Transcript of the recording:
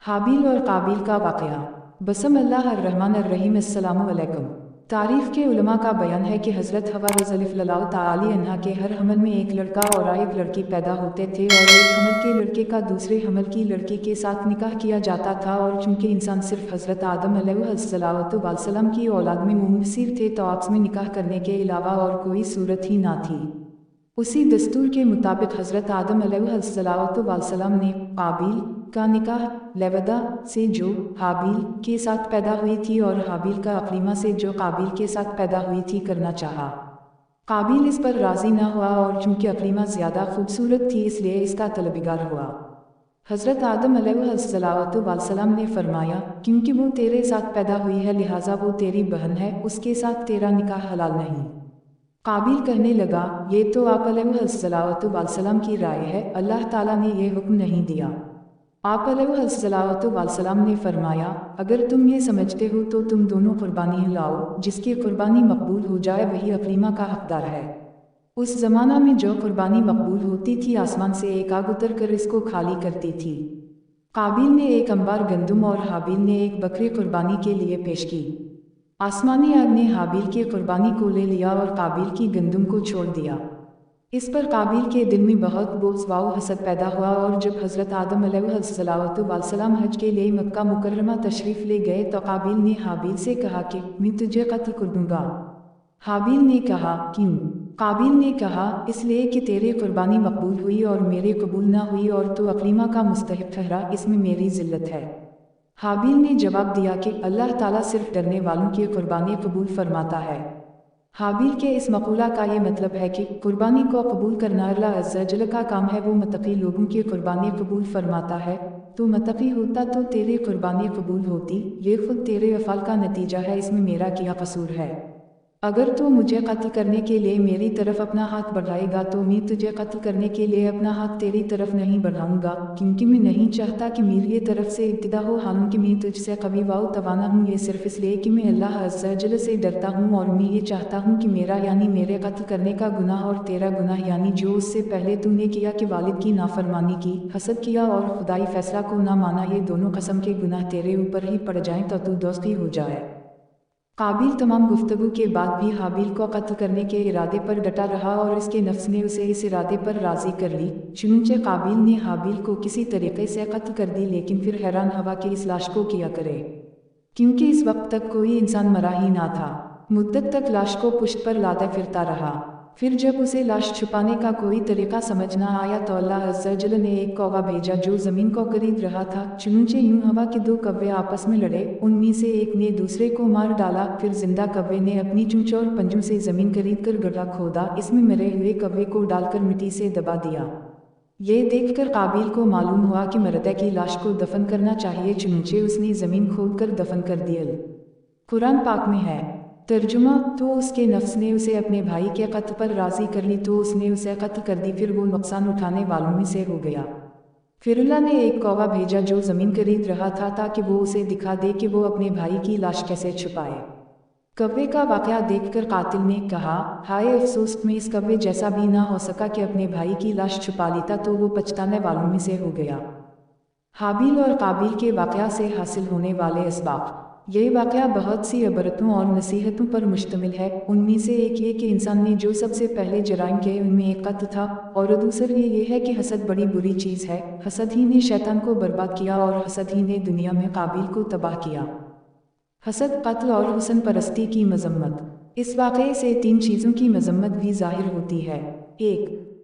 हाबिल और काबिल का वाक़या। बसमिल्लाहिर्रहमानिर्रहीम। अस्सलामु अलैकुम। तारीफ़ के उलमा का बयान है कि हज़रत हवा रज़ियल्लाहु ताला अन्हा के हर हमल में एक लड़का और एक लड़की पैदा होते थे और एक हमल के लड़के का दूसरे हमल की लड़की के साथ निकाह किया जाता था। और चूँकि इंसान सिर्फ हज़रत आदम अलैहिस्सलाम की औलाद में मुनहसिर थे तो आपस में निकाह करने के अलावा और कोई सूरत ही ना थी। उसी दस्तूर के मुताबिक हज़रत आदम अलैहिस्सलाम ने काबिल का निकाह लेवदा से जो हाबिल के साथ पैदा हुई थी और हाबिल का अक्रीमा से जो काबिल के साथ पैदा हुई थी करना चाहा। काबिल इस पर राज़ी ना हुआ और चूँकि अक्रीमा ज़्यादा खूबसूरत थी इसलिए इसका तलबगार हुआ। हज़रत आदम अलैहिस्सलाम ने फरमाया, क्योंकि वो तेरे साथ पैदा हुई है लिहाजा वो तेरी बहन है, उसके साथ तेरा निकाह हलाल नहीं। काबिल कहने लगा, ये तो आप अलैहिस्सलाम की राय है, अल्लाह ताला ने ये हुक्म नहीं दिया। आप अलैहिस्सलाम ने फरमाया, अगर तुम ये समझते हो तो तुम दोनों कुर्बानी लाओ, जिसकी कुर्बानी मकबूल हो जाए वही अक्रीमा का हकदार है। उस ज़माना में जो कुर्बानी मकबूल होती थी आसमान से एक आग उतर कर इसको खाली करती थी। काबिल ने एक अंबार गंदम और हाबिल ने एक बकरी कुर्बानी के लिए पेश की। आसमानी आग ने हाबिल की कुर्बानी को ले लिया और काबिल की गंदम को छोड़ दिया। इस पर काबिल के दिल में बहुत बोझ व हसद पैदा हुआ और जब हज़रत आदम अलैहिस्सलाम हज के लिए मक्का मुकर्रमा तशरीफ़ ले गए तो काबिल ने हाबिल से कहा कि मैं तुझे कत्ल कर दूंगा। हाबिल ने कहा, क्यों? काबिल ने कहा, इसलिए कि तेरी कुर्बानी मकबूल हुई और मेरे कबूल ना हुई और तो अक्रीमा का मुस्तहिक ठहरा, इसमें मेरी जिल्लत है। हाबिल ने जवाब दिया कि अल्लाह ताला सिर्फ डरने वालों की कुर्बानी कबूल फरमाता है। हाबिल के इस मकूला का ये मतलब है कि कुर्बानी को कबूल करना अल्लाह अज़्ज़ा जल का काम है, वो मुत्तकी लोगों की कुर्बानी कबूल फरमाता है। तो मुत्तकी होता तो तेरी कुर्बानी कबूल होती, ये खुद तेरे अफ़ाल का नतीजा है, इसमें मेरा क्या कसूर है? अगर तू मुझे कत्ल करने के लिए मेरी तरफ अपना हाथ बढ़ाएगा तो मैं तुझे कत्ल करने के लिए अपना हाथ तेरी तरफ नहीं बढ़ाऊंगा, क्योंकि मैं नहीं चाहता कि मेरी तरफ से इब्तिदा हो, हालांकि मैं तुझसे कवी वाउ तवाना हूँ, ये सिर्फ इसलिए कि मैं अल्लाह अज़्ज़ा जल से डरता हूँ और मैं ये चाहता हूँ कि मेरा यानी मेरे कत्ल करने का गुनाह और तेरा गुनाह यानी जो उससे पहले तूने किया कि वालिद की नाफरमानी की, हसद किया और खुदाई फैसला को ना माना, ये दोनों कसम के गुनाह तेरे ऊपर ही पड़ जाएं तो तू दोस्ती हो जाए। काबिल तमाम गुफ्तगू के बाद भी हाबिल को कत्ल करने के इरादे पर डटा रहा और इसके नफ्स ने उसे इस इरादे पर राज़ी कर ली। चुनंचे काबिल ने हाबिल को किसी तरीके से कत्ल कर दी, लेकिन फिर हैरान हवा कि इस लाश को किया करे, क्योंकि इस वक्त तक कोई इंसान मरा ही ना था। मुद्दत तक लाश को पुश्त पर लादा फिरता रहा। फिर जब उसे लाश छुपाने का कोई तरीका समझ न आया तो अल्लाह अज़्ज़ा जल ने एक कौवा भेजा जो ज़मीन को खरीद रहा था। चुनंचे यूं हवा के दो कौवे आपस में लड़े, उनमें से एक ने दूसरे को मार डाला। फिर जिंदा कौवे ने अपनी चूंच और पंजों से ज़मीन खरीद कर गड्ढा खोदा, इसमें मरे हुए कौवे को डालकर मिट्टी से दबा दिया। ये देखकर काबिल को मालूम हुआ कि मर्दा की लाश को दफन करना चाहिए, चुनंचे उसने ज़मीन खोद कर दफन कर दिया। कुरान पाक में है तर्जुमा, तो उसके नफ्स ने उसे अपने भाई के कत्ल पर राज़ी कर ली तो उसने उसे कत्ल कर दी, फिर वो नुकसान उठाने वालों में से हो गया। फिर अल्लाह ने एक कौवा भेजा जो ज़मीन खरीद रहा था ताकि वो उसे दिखा दे कि वो अपने भाई की लाश कैसे छुपाए। कौवे का वाक़या देखकर कातिल ने कहा, हाय अफसोस, मैं इस कौवे जैसा भी ना हो सका कि अपने भाई की लाश छुपा लेता, तो वो पछताने वालों में से हो गया। हाबिल और काबिल के वाक़या से हासिल होने वाले असबाब। यह वाक़या बहुत सी इबरतों और नसीहतों पर मुश्तमिल है। उनमें से एक ये कि इंसान ने जो सबसे पहले जराइम किए उनमें एक कत्ल था, और दूसरा ये है कि हसद बड़ी बुरी चीज़ है। हसद ही ने शैतान को बर्बाद किया और हसद ही ने दुनिया में काबिल को तबाह किया। हसद, कत्ल और हुस्न परस्ती की मजम्मत। इस वाक़ये से तीन चीज़ों की मजम्मत भी ज़ाहिर होती है। एक,